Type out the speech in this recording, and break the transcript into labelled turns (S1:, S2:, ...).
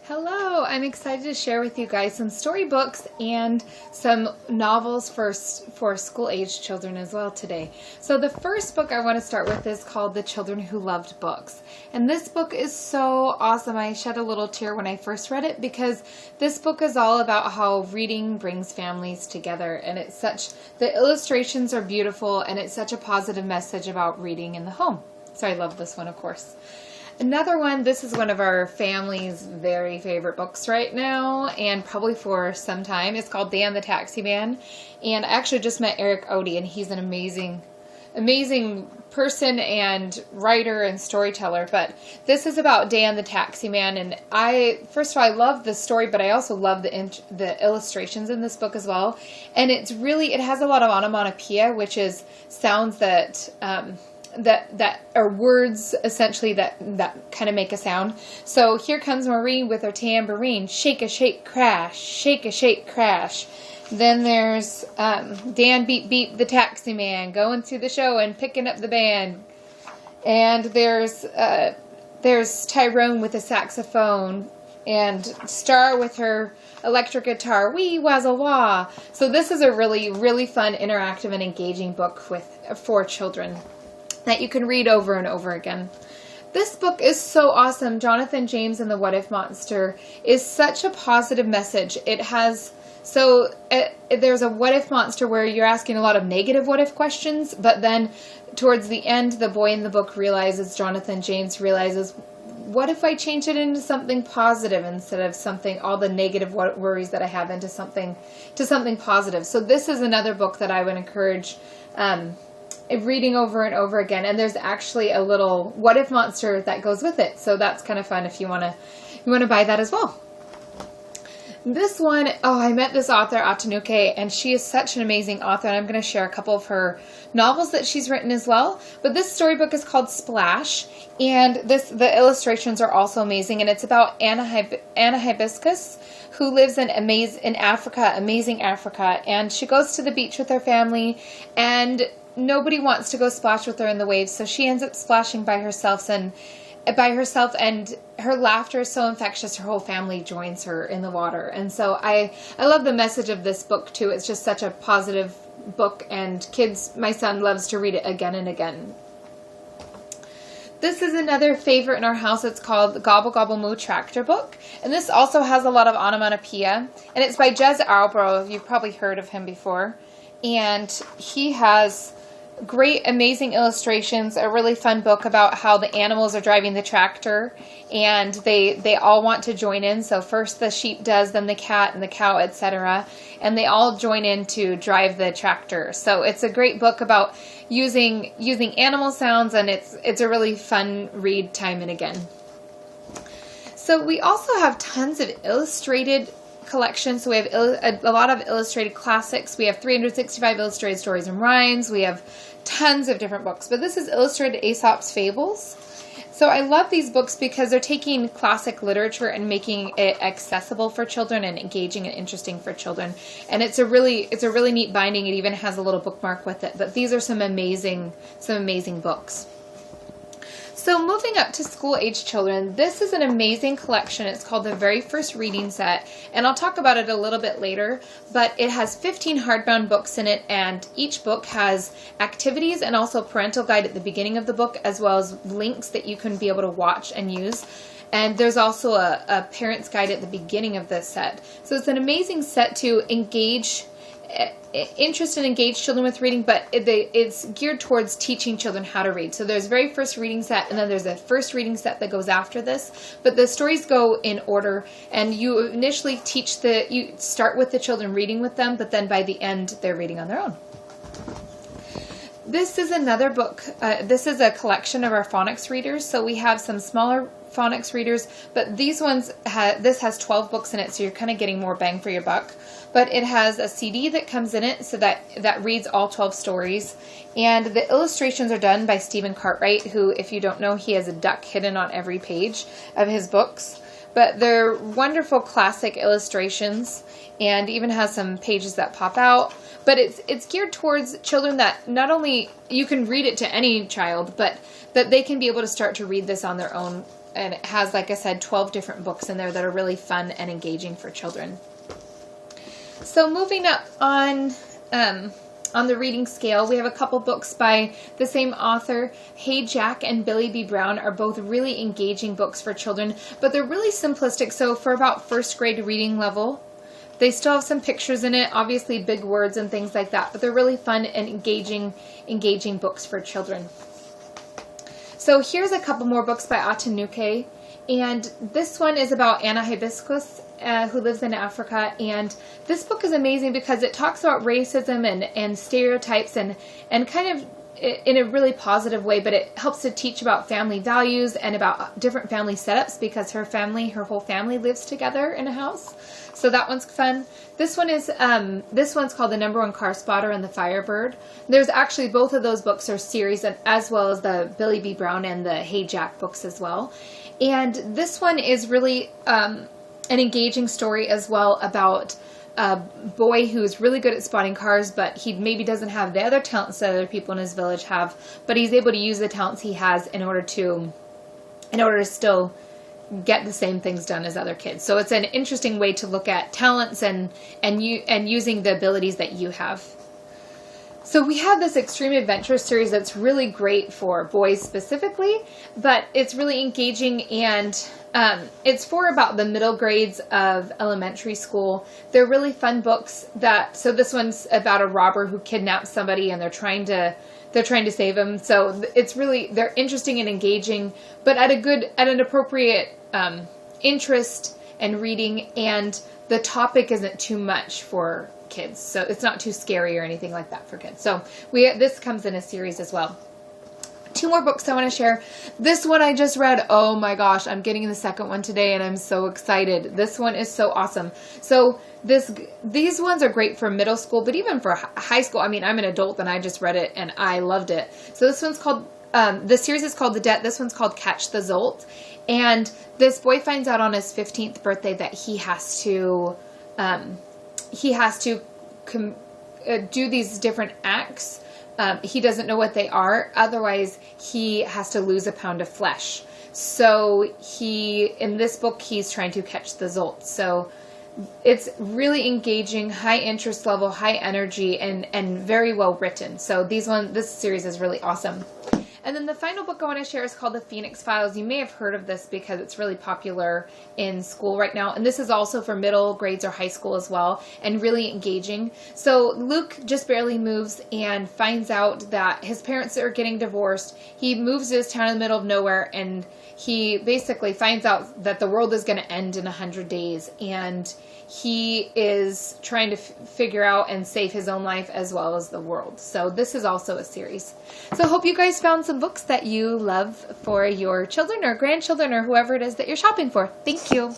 S1: Hello, I'm excited to share with you guys some storybooks and some novels for school-age children as well today. So the first book I want to start with is called The Children Who Loved Books. And this book is so awesome. I shed a little tear when I first read it because this book is all about how reading brings families together. And the illustrations are beautiful and it's such a positive message about reading in the home. So I love this one, of course. Another one, this is one of our family's very favorite books right now, and probably for some time. It's called Dan the Taxi Man, and I actually just met Eric Odie, and he's an amazing person and writer and storyteller. But this is about Dan the Taxi Man, and first of all, I love the story, but I also love the illustrations in this book as well. And it has a lot of onomatopoeia, which is sounds that are words essentially that kind of make a sound. So here comes Maureen with her tambourine, shake a shake crash, shake a shake crash. Then there's Dan beep beep the taxi man going to the show and picking up the band. And there's Tyrone with a saxophone and Star with her electric guitar, wee wazzle wah. So this is a really, really fun, interactive, and engaging book for children that you can read over and over again. This book is so awesome. Jonathan James and the What If Monster is such a positive message. There's a what if monster where you're asking a lot of negative what if questions, but then towards the end, the boy in the book Jonathan James realizes, what if I change it into something positive instead of all the negative worries that I have into something positive. So this is another book that I would encourage reading over and over again, and there's actually a little what if monster that goes with it, so that's kind of fun if you want to buy that as well. This one, I met this author Atanuke, and she is such an amazing author, and I'm going to share a couple of her novels that she's written as well. But this storybook is called Splash, and the illustrations are also amazing, and it's about Anna Hibiscus, who lives in amazing Africa, and she goes to the beach with her family, and nobody wants to go splash with her in the waves, so she ends up splashing by herself, and her laughter is so infectious, her whole family joins her in the water. And so I love the message of this book too. It's just such a positive book, and my son loves to read it again and again. This is another favorite in our house. It's called the Gobble Gobble Moo Tractor Book. And this also has a lot of onomatopoeia. And it's by Jez Albro. You've probably heard of him before. And he has great, amazing illustrations, a really fun book about how the animals are driving the tractor, and they all want to join in. So first the sheep does, then the cat and the cow, etc. And they all join in to drive the tractor. So it's a great book about using animal sounds, and it's a really fun read time and again. So we also have tons of illustrated collection. So we have a lot of illustrated classics. We have 365 illustrated stories and rhymes. We have tons of different books, but this is Illustrated Aesop's Fables. So I love these books because they're taking classic literature and making it accessible for children and engaging and interesting for children. And it's a really neat binding. It even has a little bookmark with it. But these are some amazing books. So moving up to school-age children, this is an amazing collection. It's called The Very First Reading Set, and I'll talk about it a little bit later, but it has 15 hardbound books in it, and each book has activities and also a parental guide at the beginning of the book, as well as links that you can be able to watch and use. And there's also a parent's guide at the beginning of this set. So it's an amazing set to engage interest and engage children with reading, but it's geared towards teaching children how to read. So there's very first reading set, and then there's a first reading set that goes after this. But the stories go in order, and you initially you start with the children reading with them, but then by the end they're reading on their own. This is another book. This is a collection of our phonics readers. So we have some smaller phonics readers, but this has 12 books in it, so you're kind of getting more bang for your buck. But it has a CD that comes in it, so that reads all 12 stories. And the illustrations are done by Stephen Cartwright, who, if you don't know, he has a duck hidden on every page of his books. But they're wonderful classic illustrations, and even has some pages that pop out. But it's geared towards children that not only you can read it to any child, but that they can be able to start to read this on their own it has, like I said, 12 different books in there that are really fun and engaging for children. So moving up on the reading scale, we have a couple books by the same author. Hey Jack and Billy B. Brown are both really engaging books for children, but they're really simplistic. So for about first grade reading level, they still have some pictures in it, obviously big words and things like that, but they're really fun and engaging books for children. So here's a couple more books by Atanuke, and this one is about Anna Hibiscus, who lives in Africa, and this book is amazing because it talks about racism and stereotypes and kind of in a really positive way, but it helps to teach about family values and about different family setups because her whole family lives together in a house. So that one's fun. This one's called The Number One Car Spotter and the Firebird. There's actually both of those books are series, as well as the Billy B. Brown and the Hey Jack books as well. And this one is really an engaging story as well about a boy who's really good at spotting cars, but he maybe doesn't have the other talents that other people in his village have, but he's able to use the talents he has in order to still get the same things done as other kids. So it's an interesting way to look at talents and using the abilities that you have. So we have this Extreme Adventure series that's really great for boys specifically, but it's really engaging, and it's for about the middle grades of elementary school. They're really fun books. So this one's about a robber who kidnaps somebody, and they're trying to save him. So they're interesting and engaging, but at an appropriate interest and reading, and the topic isn't too much for kids, so it's not too scary or anything like that for kids. So this comes in a series as well. Two more books I want to share. This one I just read. Oh my gosh, I'm getting the second one today and I'm so excited. This one is so awesome. So these ones are great for middle school, but even for high school. I mean, I'm an adult and I just read it and I loved it. So this one's called, the series is called The Debt. This one's called Catch the Zolt. And this boy finds out on his 15th birthday that he has to do these different acts. He doesn't know what they are. Otherwise, he has to lose a pound of flesh. So in this book, he's trying to catch the Zolt. So it's really engaging, high interest level, high energy, and very well written. So this series is really awesome. And then the final book I want to share is called The Phoenix Files. You may have heard of this because it's really popular in school right now. And this is also for middle grades or high school as well, and really engaging. So Luke just barely moves and finds out that his parents are getting divorced. He moves to this town in the middle of nowhere, and he basically finds out that the world is going to end in 100 days. And he is trying to figure out and save his own life as well as the world. So this is also a series. So I hope you guys found some books that you love for your children or grandchildren or whoever it is that you're shopping for. Thank you.